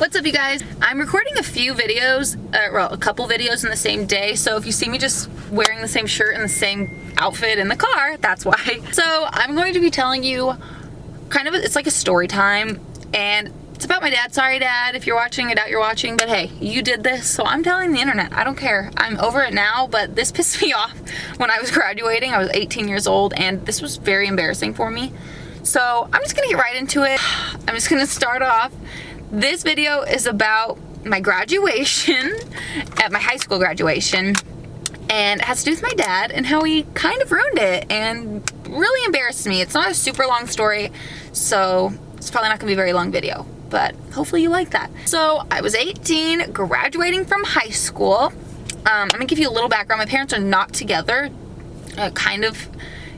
What's up, you guys? I'm recording a few videos, well, a couple videos in the same day, so if you see me just wearing the same shirt and the same outfit in the car, that's why. So I'm going to be telling you kind of, it's like a story time, and it's about my dad. Sorry, Dad, if you're watching, I doubt you're watching, but hey, you did this, so I'm telling the internet. I don't care. I'm over it now, but this pissed me off when I was graduating. I was 18 years old, and this was very embarrassing for me. So I'm just gonna get right into it. I'm just gonna start off. This video is about my graduation, at my high school graduation, and it has to do with my dad and how he kind of ruined it and really embarrassed me. It's not a super long story, so it's probably not gonna be a very long video, but hopefully you like that. So I was 18, graduating from high school. I'm gonna give you a little background. My parents are not together. Kind of,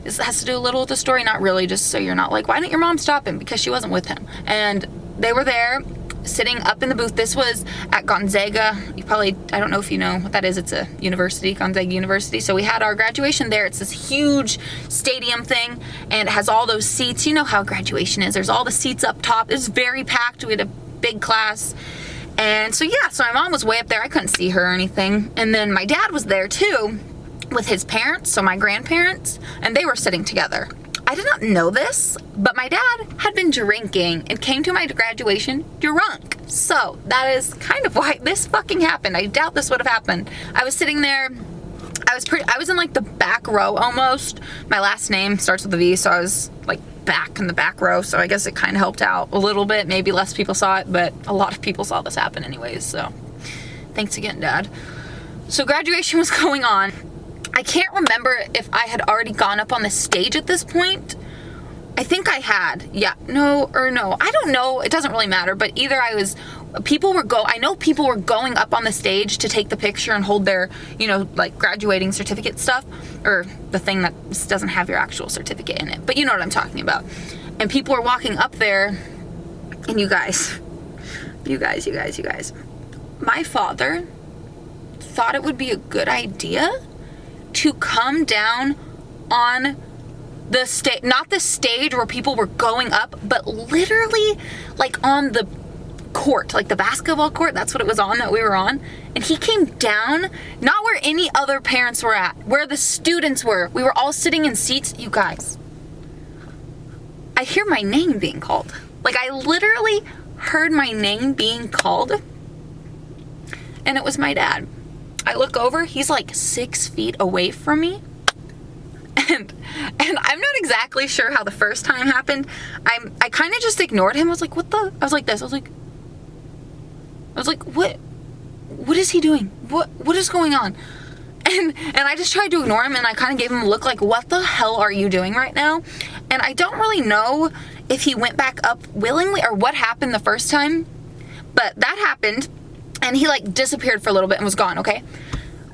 it has to do a little with the story, not really, just so you're not like, why didn't your mom stop him? Because she wasn't with him. And they were there, sitting up in the booth. This was at Gonzaga. You probably, I don't know if you know what that is. It's a university, Gonzaga University. So we had our graduation there. It's this huge stadium thing, and it has all those seats. You know how graduation is. There's all the seats up top. It's very packed. We had a big class. And so yeah, so my mom was way up there. I couldn't see her or anything. And then my dad was there too with his parents, so my grandparents, and they were sitting together. I did not know this, but my dad had been drinking and came to my graduation drunk. So that is kind of why this fucking happened. I doubt this would have happened. I was sitting there, I was in like the back row almost. My last name starts with a V, so I was like back in the back row, so I guess it kind of helped out a little bit. Maybe less people saw it, but a lot of people saw this happen anyways, so thanks again, Dad. So graduation was going on. I can't remember if I had already gone up on the stage at this point. I think I had. Yeah, no, or no. I don't know. It doesn't really matter, but either I know people were going up on the stage to take the picture and hold their, you know, like graduating certificate stuff, or the thing that doesn't have your actual certificate in it, but you know what I'm talking about. And people were walking up there, and you guys, my father thought it would be a good idea to come down on the stage, not the stage where people were going up, but literally like on the court, like the basketball court. That's what it was on, that we were on. And he came down, not where any other parents were at, where the students were. We were all sitting in seats. You guys, I hear my name being called. Like, I literally heard my name being called, and it was my dad. I look over, he's like 6 feet away from me. And I'm not exactly sure how the first time happened. I kind of just ignored him. I was like, what the? I was like this. I was like, what is he doing? What is going on? And I just tried to ignore him, and I kind of gave him a look like, what the hell are you doing right now? And I don't really know if he went back up willingly or what happened the first time, but that happened. And he like disappeared for a little bit and was gone, okay?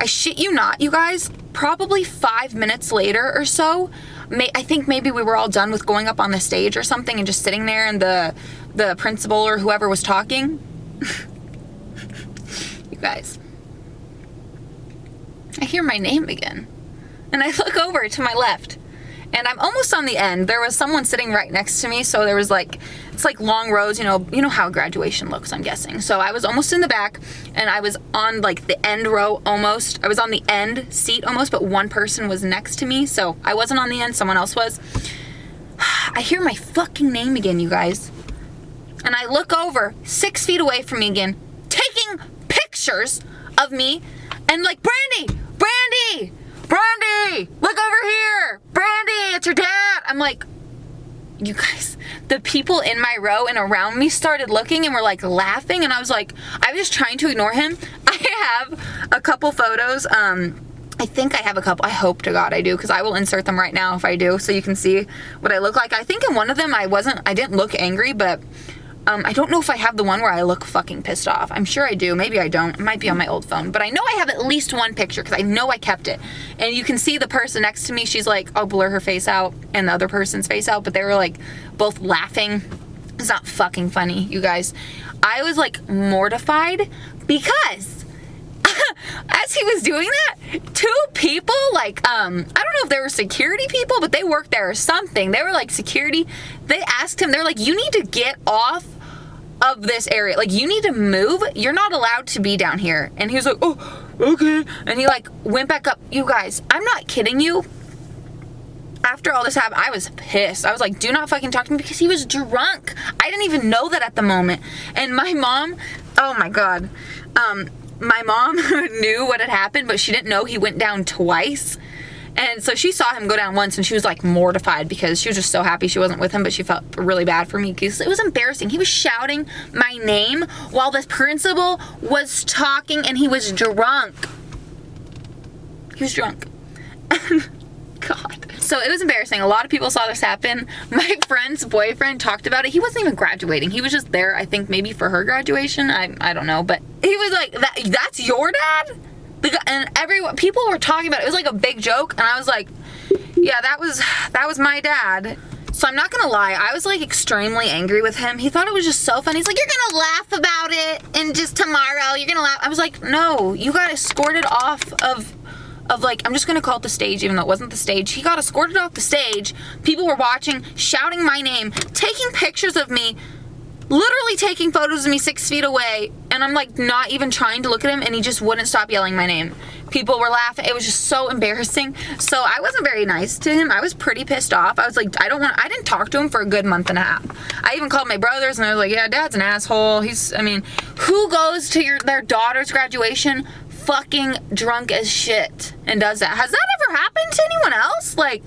I shit you not, you guys, probably 5 minutes later or so, I think maybe we were all done with going up on the stage or something and just sitting there, and the principal or whoever was talking. You guys, I hear my name again. And I look over to my left, and I'm almost on the end. There was someone sitting right next to me, so there was like, it's like long rows, you know how graduation looks, I'm guessing. So I was almost in the back, and I was on like the end row almost. I was on the end seat almost, but one person was next to me, so I wasn't on the end, someone else was. I hear my fucking name again, you guys. And I look over, 6 feet away from me again, taking pictures of me, and like, Brandy, look over here. Brandy, it's your dad. I'm like, you guys, the people in my row and around me started looking and were like laughing, and I was just trying to ignore him. I have a couple photos. I think I have a couple. I hope to God I do, because I will insert them right now if I do, so you can see what I look like. I think in one of them I didn't look angry, but I don't know if I have the one where I look fucking pissed off. I'm sure I do. Maybe I don't. It might be on my old phone. But I know I have at least one picture, because I know I kept it. And you can see the person next to me, she's like, I'll blur her face out and the other person's face out. But they were like both laughing. It's not fucking funny, you guys. I was like mortified because as he was doing that, two people, like, I don't know if they were security people, but they worked there or something. They were like security. They asked him, they're like, you need to get off of this area. Like, you need to move. You're not allowed to be down here. And he was like, oh, okay. And he like went back up. You guys, I'm not kidding you. After all this happened, I was pissed. I was like, do not fucking talk to me, because he was drunk. I didn't even know that at the moment. And my mom, oh my God. My mom knew what had happened, but she didn't know he went down twice. And so she saw him go down once, and she was like mortified, because she was just so happy she wasn't with him, but she felt really bad for me because it was embarrassing. He was shouting my name while the principal was talking, and he was drunk. He was drunk. God. So it was embarrassing. A lot of people saw this happen. My friend's boyfriend talked about it. He wasn't even graduating. He was just there, I think, maybe for her graduation. I don't know. But he was like, that's your dad? And people were talking about it. It was like a big joke. And I was like, yeah, that was my dad. So I'm not gonna lie, I was like extremely angry with him. He thought it was just so funny. He's like, you're gonna laugh about it, and just tomorrow you're gonna laugh. I was like, no, you got escorted off of like, I'm just gonna call it the stage, even though it wasn't the stage. He got escorted off the stage. People were watching, shouting my name, taking pictures of me, literally taking photos of me 6 feet away, and I'm like not even trying to look at him, and he just wouldn't stop yelling my name. People were laughing. It was just so embarrassing. So I wasn't very nice to him. I was pretty pissed off. I was like, I didn't talk to him for a good month and a half. I even called my brothers, and I was like, yeah, Dad's an asshole. Who goes to their daughter's graduation fucking drunk as shit and does that? Has that ever happened to anyone else? Like,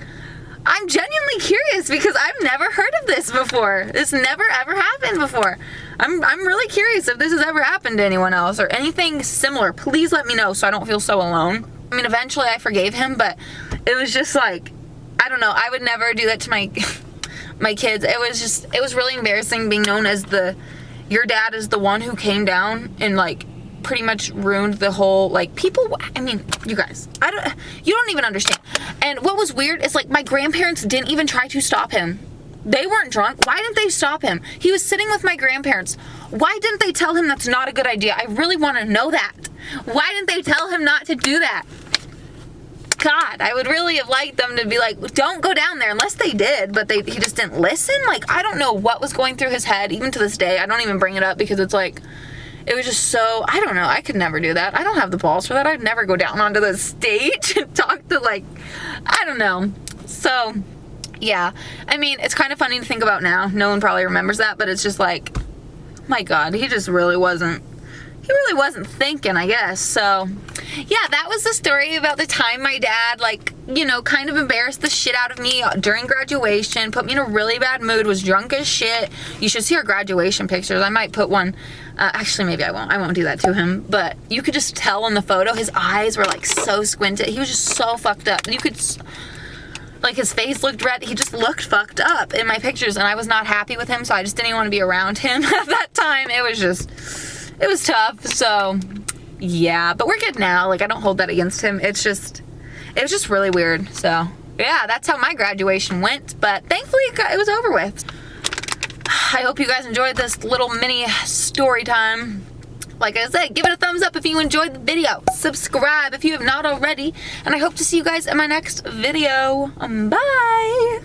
I'm genuinely curious, because I've never heard of this before. This never ever happened before. I'm really curious if this has ever happened to anyone else or anything similar. Please let me know so I don't feel so alone. I mean, eventually I forgave him, but it was just like, I don't know. I would never do that to my kids. It was really embarrassing being known as your dad is the one who came down and like pretty much ruined the whole, like, people. I mean, you guys, you don't even understand. And what was weird is, like, my grandparents didn't even try to stop him. They weren't drunk. Why didn't they stop him? He was sitting with my grandparents. Why didn't they tell him that's not a good idea? I really want to know that. Why didn't they tell him not to do that? God, I would really have liked them to be like, don't go down there, unless they did, but he just didn't listen. Like, I don't know what was going through his head. Even to this day, I don't even bring it up, because it's like, it was just so, I don't know. I could never do that. I don't have the balls for that. I'd never go down onto the stage and talk to, like, I don't know. So, yeah. I mean, it's kind of funny to think about now. No one probably remembers that, but it's just like, my God, he really wasn't thinking, I guess. So, yeah, that was the story about the time my dad, like, you know, kind of embarrassed the shit out of me during graduation, put me in a really bad mood, was drunk as shit. You should see our graduation pictures. I might put one, actually, maybe I won't do that to him, but you could just tell in the photo, his eyes were, like, so squinted. He was just so fucked up. You could, like, his face looked red. He just looked fucked up in my pictures, and I was not happy with him, so I just didn't even want to be around him at that time. It was tough. So, yeah, but we're good now. Like, I don't hold that against him. It was just really weird. So, yeah, that's how my graduation went, but thankfully it was over with. I hope you guys enjoyed this little mini story time. Like I said, give it a thumbs up if you enjoyed the video. Subscribe if you have not already, and I hope to see you guys in my next video. Bye!